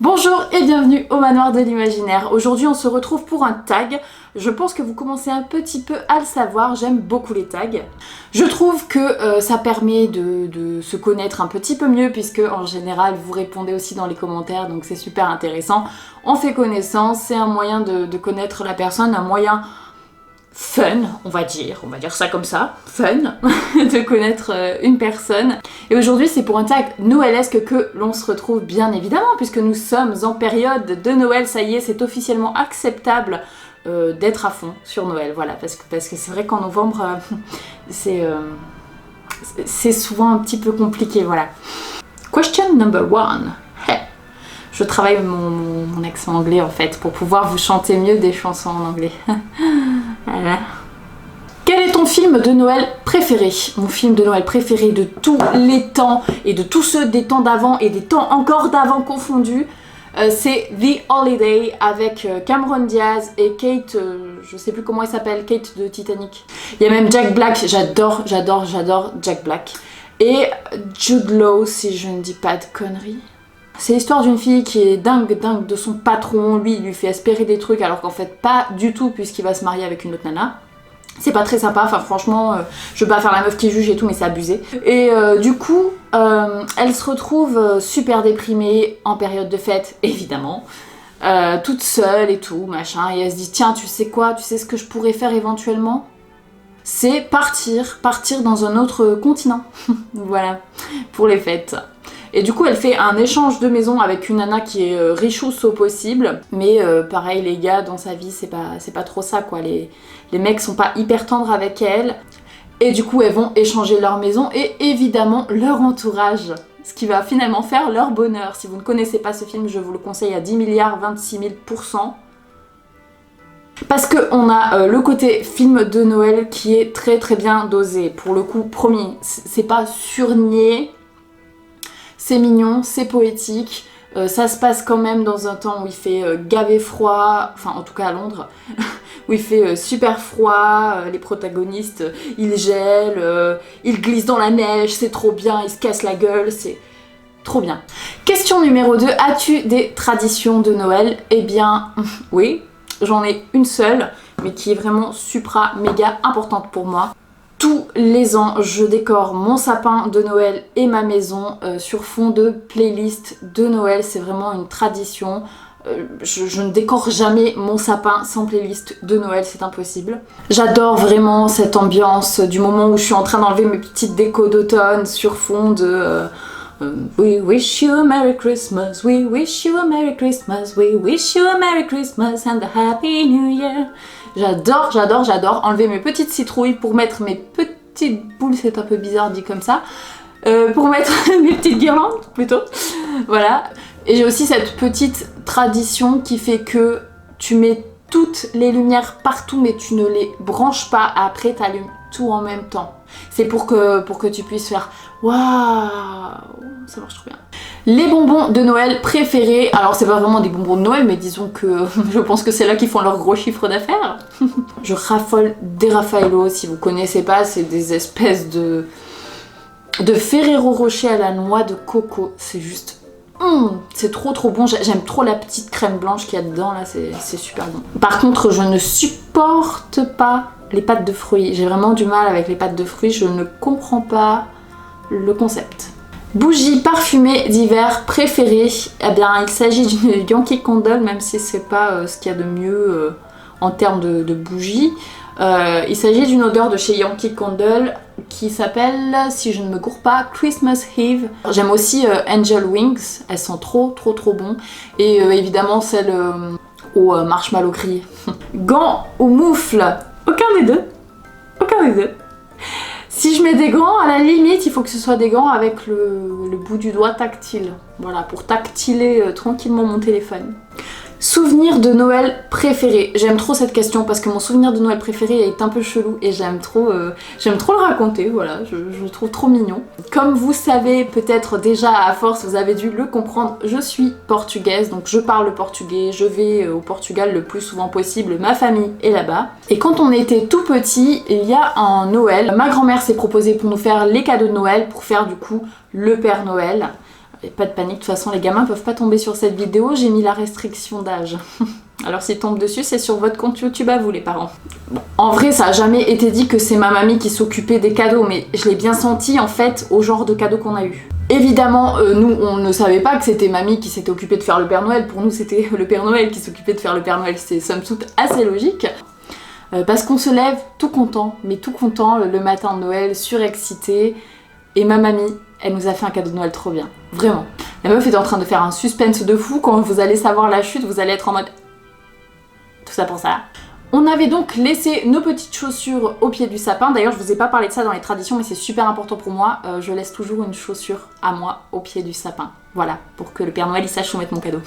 Bonjour et bienvenue au manoir de l'imaginaire. Aujourd'hui on se retrouve pour un tag. Je pense que vous commencez un petit peu à le savoir, j'aime beaucoup les tags. Je trouve que ça permet de se connaître un petit peu mieux puisque en général vous répondez aussi dans les commentaires, donc c'est super intéressant. On fait connaissance, c'est un moyen de connaître la personne, un moyen fun, on va dire ça comme ça, fun, de connaître une personne. Et aujourd'hui c'est pour un tag noëlesque que l'on se retrouve bien évidemment, puisque nous sommes en période de Noël, ça y est, c'est officiellement acceptable d'être à fond sur Noël, voilà, parce que c'est vrai qu'en novembre, c'est souvent un petit peu compliqué, voilà. Question number one. Hey. Je travaille mon accent anglais en fait, pour pouvoir vous chanter mieux des chansons en anglais. Voilà. Quel est ton film de Noël préféré? Mon film de Noël préféré de tous les temps et de tous ceux des temps d'avant et des temps encore d'avant confondus, c'est The Holiday avec Cameron Diaz et Kate, je sais plus comment elle s'appelle, Kate de Titanic. Il y a même Jack Black, j'adore Jack Black. Et Jude Law, si je ne dis pas de conneries. C'est l'histoire d'une fille qui est dingue de son patron. Lui, il lui fait espérer des trucs alors qu'en fait pas du tout puisqu'il va se marier avec une autre nana. C'est pas très sympa, enfin franchement, je veux pas faire la meuf qui juge et tout, mais c'est abusé. Et du coup, elle se retrouve super déprimée en période de fête, évidemment. Toute seule et tout, machin. Et elle se dit, tiens, tu sais quoi, tu sais ce que je pourrais faire éventuellement? C'est partir dans un autre continent. Voilà, pour les fêtes. Et du coup elle fait un échange de maison avec une nana qui est richousse au possible, mais pareil les gars dans sa vie c'est pas trop ça quoi, les mecs sont pas hyper tendres avec elle, et du coup elles vont échanger leur maison et évidemment leur entourage, ce qui va finalement faire leur bonheur. Si vous ne connaissez pas ce film, je vous le conseille à 10 milliards 26 000%. Parce qu'on a le côté film de Noël qui est très bien dosé. Pour le coup, promis, c'est pas surnié. C'est mignon, c'est poétique, ça se passe quand même dans un temps où il fait gavé froid, enfin en tout cas à Londres, où il fait super froid, les protagonistes ils gèlent, ils glissent dans la neige, c'est trop bien, ils se cassent la gueule, c'est trop bien. Question numéro 2, as-tu des traditions de Noël? Eh bien oui, j'en ai une seule, mais qui est vraiment supra méga importante pour moi. Tous les ans, je décore mon sapin de Noël et ma maison sur fond de playlist de Noël. C'est vraiment une tradition. Je ne décore jamais mon sapin sans playlist de Noël, c'est impossible. J'adore vraiment cette ambiance du moment où je suis en train d'enlever mes petites décos d'automne sur fond de... We wish you a Merry Christmas, we wish you a Merry Christmas, we wish you a Merry Christmas and a Happy New Year. J'adore enlever mes petites citrouilles pour mettre mes petites boules, c'est un peu bizarre dit comme ça, pour mettre mes petites guirlandes plutôt, voilà. Et j'ai aussi cette petite tradition qui fait que tu mets toutes les lumières partout mais tu ne les branches pas, après t'allumes tout en même temps. C'est pour que tu puisses faire waouh, ça marche trop bien. Les bonbons de Noël préférés, alors c'est pas vraiment des bonbons de Noël mais disons que je pense que c'est là qu'ils font leur gros chiffre d'affaires. Je raffole des Raffaello, si vous connaissez pas, c'est des espèces de Ferrero Rocher à la noix de coco, c'est juste... c'est trop bon, j'aime trop la petite crème blanche qu'il y a dedans là, c'est super bon. Par contre je ne supporte pas les pâtes de fruits, j'ai vraiment du mal avec les pâtes de fruits, je ne comprends pas le concept. Bougie parfumée d'hiver préférée, eh bien il s'agit d'une Yankee Candle, même si c'est pas ce qu'il y a de mieux en termes de bougie. Il s'agit d'une odeur de chez Yankee Candle qui s'appelle, si je ne me gourre pas, Christmas Eve. J'aime aussi Angel Wings, elles sont trop bon. Et évidemment celle au marshmallow grillé. Gants ou moufles? Aucun des deux. Si je mets des gants, à la limite, il faut que ce soit des gants avec le bout du doigt tactile. Voilà, pour tactiler tranquillement mon téléphone. Souvenir de Noël préféré. J'aime trop cette question parce que mon souvenir de Noël préféré est un peu chelou et j'aime trop le raconter, voilà, je le trouve trop mignon. Comme vous savez peut-être déjà à force, vous avez dû le comprendre, je suis portugaise, donc je parle le portugais, je vais au Portugal le plus souvent possible, ma famille est là-bas. Et quand on était tout petit, il y a un Noël, ma grand-mère s'est proposée pour nous faire les cadeaux de Noël, pour faire du coup le Père Noël. Et pas de panique, de toute façon les gamins peuvent pas tomber sur cette vidéo, j'ai mis la restriction d'âge. Alors s'ils tombent dessus, c'est sur votre compte YouTube à vous les parents. Bon, en vrai ça a jamais été dit que c'est ma mamie qui s'occupait des cadeaux, mais je l'ai bien senti en fait au genre de cadeaux qu'on a eu. Évidemment, nous on ne savait pas que c'était mamie qui s'était occupée de faire le Père Noël, pour nous c'était le Père Noël qui s'occupait de faire le Père Noël, c'est somme toute assez logique. Parce qu'on se lève tout content, mais tout content le matin de Noël, surexcité, et ma mamie, elle nous a fait un cadeau de Noël trop bien, vraiment. La meuf est en train de faire un suspense de fou, quand vous allez savoir la chute, vous allez être en mode... Tout ça pour ça. On avait donc laissé nos petites chaussures au pied du sapin, d'ailleurs je vous ai pas parlé de ça dans les traditions mais c'est super important pour moi, je laisse toujours une chaussure à moi au pied du sapin. Voilà, pour que le Père Noël il sache où mettre mon cadeau.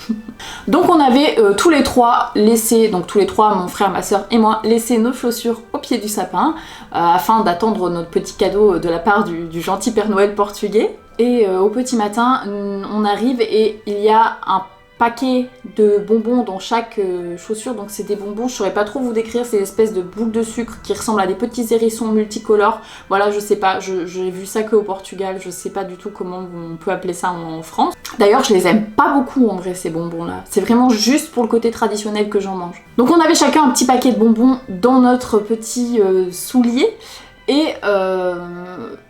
Donc on avait tous les trois laissé, donc tous les trois, mon frère, ma soeur et moi, laissé nos chaussures au pied du sapin afin d'attendre notre petit cadeau de la part du gentil Père Noël portugais. Et au petit matin, on arrive et il y a un paquet de bonbons dans chaque chaussure, donc c'est des bonbons, je saurais pas trop vous décrire, c'est des espèces de boules de sucre qui ressemblent à des petits hérissons multicolores, voilà je sais pas, j'ai vu ça que au Portugal, je sais pas du tout comment on peut appeler ça en France. D'ailleurs je les aime pas beaucoup en vrai ces bonbons là, c'est vraiment juste pour le côté traditionnel que j'en mange. Donc on avait chacun un petit paquet de bonbons dans notre petit soulier et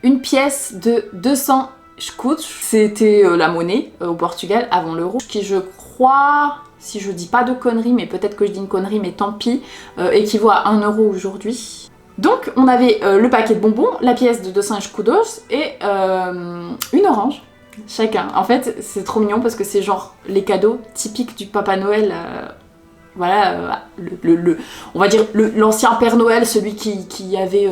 une pièce de 200 escudos, c'était la monnaie au Portugal avant l'euro, qui je crois, si je dis pas de conneries, mais peut-être que je dis une connerie, mais tant pis, équivaut à 1 euro aujourd'hui. Donc on avait le paquet de bonbons, la pièce de 200 escudos et une orange, chacun. En fait c'est trop mignon parce que c'est genre les cadeaux typiques du Papa Noël. Voilà, on va dire l'ancien Père Noël, celui qui avait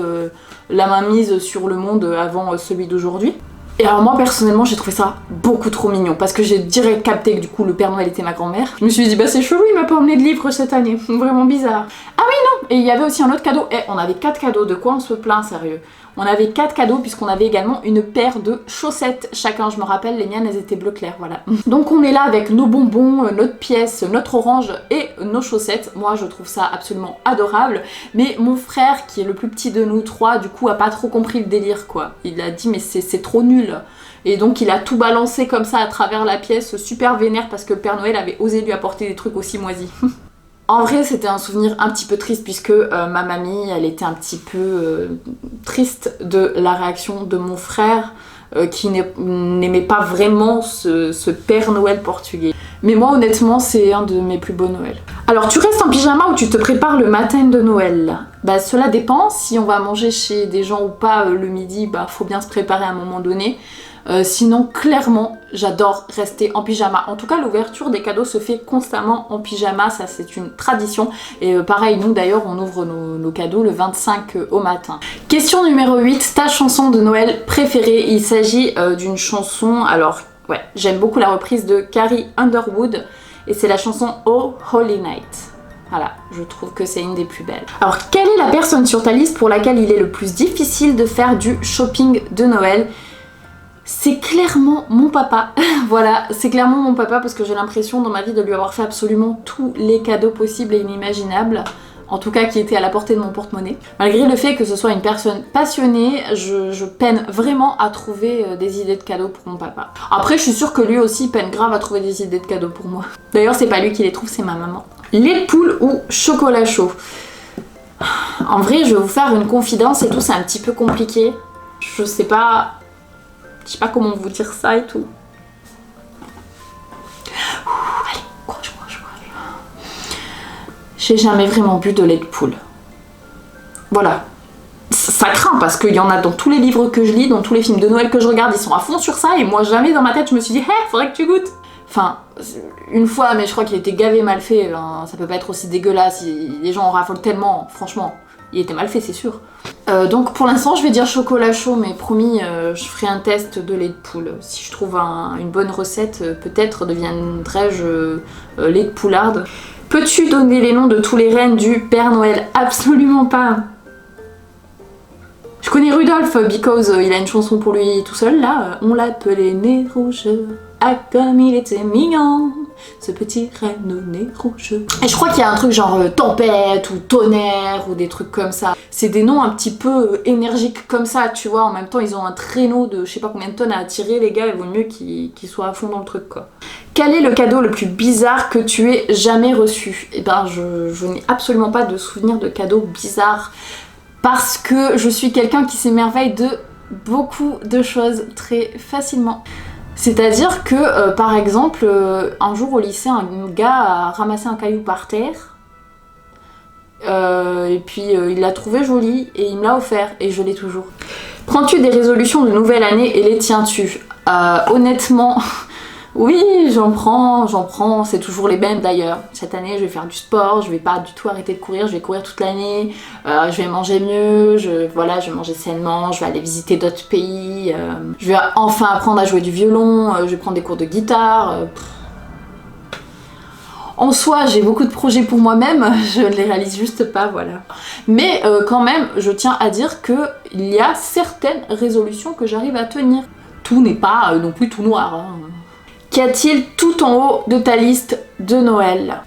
la main mise sur le monde avant celui d'aujourd'hui. Et alors moi personnellement j'ai trouvé ça beaucoup trop mignon parce que j'ai direct capté que du coup le Père Noël était ma grand-mère. Je me suis dit bah c'est chelou, il m'a pas emmené de livre cette année, vraiment bizarre. Ah oui non, et il y avait aussi un autre cadeau, on avait 4 cadeaux, de quoi on se plaint sérieux. On avait 4 cadeaux puisqu'on avait également une paire de chaussettes chacun, je me rappelle les miennes elles étaient bleu clair, voilà. Donc on est là avec nos bonbons, notre pièce, notre orange et nos chaussettes, moi je trouve ça absolument adorable, mais mon frère qui est le plus petit de nous trois du coup a pas trop compris le délire quoi. Il a dit mais c'est trop nul. Et donc il a tout balancé comme ça à travers la pièce, super vénère parce que le Père Noël avait osé lui apporter des trucs aussi moisis. En vrai c'était un souvenir un petit peu triste puisque ma mamie elle était un petit peu triste de la réaction de mon frère qui n'aimait pas vraiment ce Père Noël portugais. Mais moi honnêtement c'est un de mes plus beaux Noëls. Alors tu restes en pyjama ou tu te prépares le matin de Noël? Bah cela dépend, si on va manger chez des gens ou pas le midi, bah faut bien se préparer à un moment donné. Sinon clairement j'adore rester en pyjama, en tout cas l'ouverture des cadeaux se fait constamment en pyjama, ça c'est une tradition et pareil nous d'ailleurs on ouvre nos cadeaux le 25 au matin. Question numéro 8, ta chanson de Noël préférée? Il s'agit d'une chanson, alors ouais j'aime beaucoup la reprise de Carrie Underwood et c'est la chanson Oh Holy Night. Voilà, je trouve que c'est une des plus belles. Alors, quelle est la personne sur ta liste pour laquelle il est le plus difficile de faire du shopping de Noël? C'est clairement mon papa. Voilà, c'est clairement mon papa parce que j'ai l'impression dans ma vie de lui avoir fait absolument tous les cadeaux possibles et inimaginables. En tout cas qui étaient à la portée de mon porte-monnaie. Malgré le fait que ce soit une personne passionnée, je peine vraiment à trouver des idées de cadeaux pour mon papa. Après je suis sûre que lui aussi peine grave à trouver des idées de cadeaux pour moi. D'ailleurs c'est pas lui qui les trouve, c'est ma maman. Lait de poule ou chocolat chaud? En vrai je vais vous faire une confidence et tout, c'est un petit peu compliqué. Je sais pas comment vous dire ça et tout. Allez, courage. J'ai jamais vraiment bu de lait de poule. Voilà. Ça craint parce qu'il y en a dans tous les livres que je lis, dans tous les films de Noël que je regarde, ils sont à fond sur ça et moi jamais dans ma tête je me suis dit hey, faudrait que tu goûtes. Enfin, une fois, mais je crois qu'il était gavé mal fait, ça peut pas être aussi dégueulasse, les gens en raffolent tellement, franchement. il était mal fait, c'est sûr. Donc pour l'instant je vais dire chocolat chaud, mais promis je ferai un test de lait de poule. Si je trouve une bonne recette, peut-être deviendrai-je lait de poularde. Peux-tu donner les noms de tous les rennes du Père Noël? Absolument pas. Je connais Rudolph, because il a une chanson pour lui tout seul là. On l'appelait Nez Rouge, ah comme il était mignon, ce petit renne au nez rouge. Et je crois qu'il y a un truc genre tempête ou tonnerre ou des trucs comme ça. C'est des noms un petit peu énergiques comme ça, tu vois. En même temps, ils ont un traîneau de je sais pas combien de tonnes à attirer, les gars. Il vaut mieux qu'ils soient à fond dans le truc, quoi. Quel est le cadeau le plus bizarre que tu aies jamais reçu? Eh ben, je n'ai absolument pas de souvenir de cadeau bizarre. Parce que je suis quelqu'un qui s'émerveille de beaucoup de choses très facilement. C'est-à-dire que, par exemple, un jour au lycée, un gars a ramassé un caillou par terre, et puis il l'a trouvé joli, et il me l'a offert, et je l'ai toujours. Prends-tu des résolutions de nouvelle année et les tiens-tu? Honnêtement... Oui, j'en prends, c'est toujours les mêmes d'ailleurs. Cette année, je vais faire du sport, je vais pas du tout arrêter de courir, je vais courir toute l'année, je vais manger mieux, je vais manger sainement, je vais aller visiter d'autres pays, je vais enfin apprendre à jouer du violon, je vais prendre des cours de guitare. En soi, j'ai beaucoup de projets pour moi-même, je ne les réalise juste pas, voilà. Mais quand même, je tiens à dire qu'il y a certaines résolutions que j'arrive à tenir. Tout n'est pas non plus tout noir, hein. Qu'y a-t-il tout en haut de ta liste de Noël?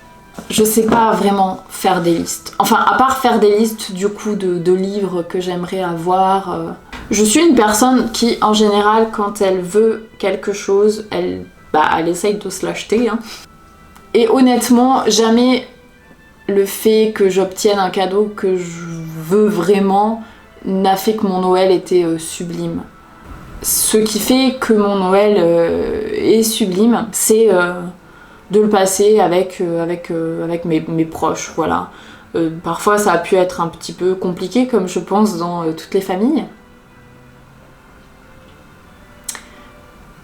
Je sais pas vraiment faire des listes. Enfin, à part faire des listes du coup de livres que j'aimerais avoir. Je suis une personne qui, en général, quand elle veut quelque chose, elle essaye de se l'acheter. Hein. Et honnêtement, jamais le fait que j'obtienne un cadeau que je veux vraiment n'a fait que mon Noël était sublime. Ce qui fait que mon Noël est sublime, c'est de le passer avec mes proches, voilà. Parfois ça a pu être un petit peu compliqué, comme je pense dans toutes les familles.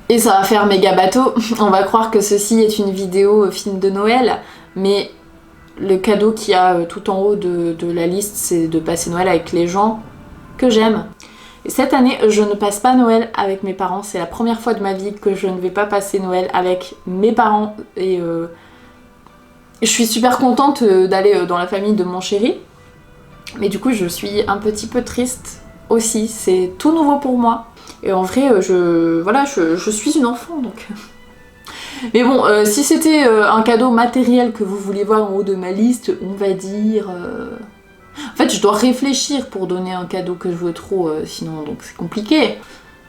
Et ça va faire méga bateau, on va croire que ceci est une vidéo film de Noël, mais le cadeau qu'il y a tout en haut de la liste, c'est de passer Noël avec les gens que j'aime. Et cette année, je ne passe pas Noël avec mes parents. C'est la première fois de ma vie que je ne vais pas passer Noël avec mes parents. Et je suis super contente d'aller dans la famille de mon chéri. Mais du coup, je suis un petit peu triste aussi. C'est tout nouveau pour moi. Et en vrai, je suis une enfant, donc... Mais bon, si c'était un cadeau matériel que vous vouliez voir en haut de ma liste, on va dire... En fait, je dois réfléchir pour donner un cadeau que je veux trop, sinon donc c'est compliqué.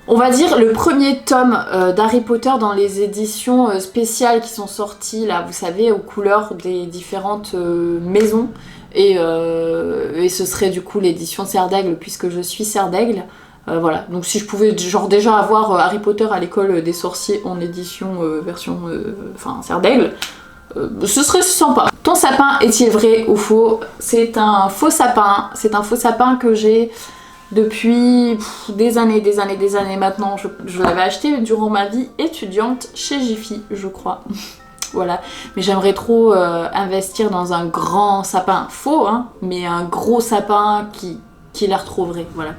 On va dire le premier tome d'Harry Potter dans les éditions spéciales qui sont sorties, là, vous savez, aux couleurs des différentes maisons. Et ce serait du coup l'édition Serre d'Aigle, puisque je suis Serre d'Aigle. Voilà, donc si je pouvais genre déjà avoir Harry Potter à l'école des sorciers en édition version Serre d'Aigle, ce serait sympa. Ton sapin est-il vrai ou faux? C'est un faux sapin. C'est un faux sapin que j'ai depuis des années maintenant. Je l'avais acheté durant ma vie étudiante chez Jiffy, je crois. Voilà. Mais j'aimerais trop investir dans un grand sapin. Faux, hein, mais un gros sapin qui la retrouverait. Voilà.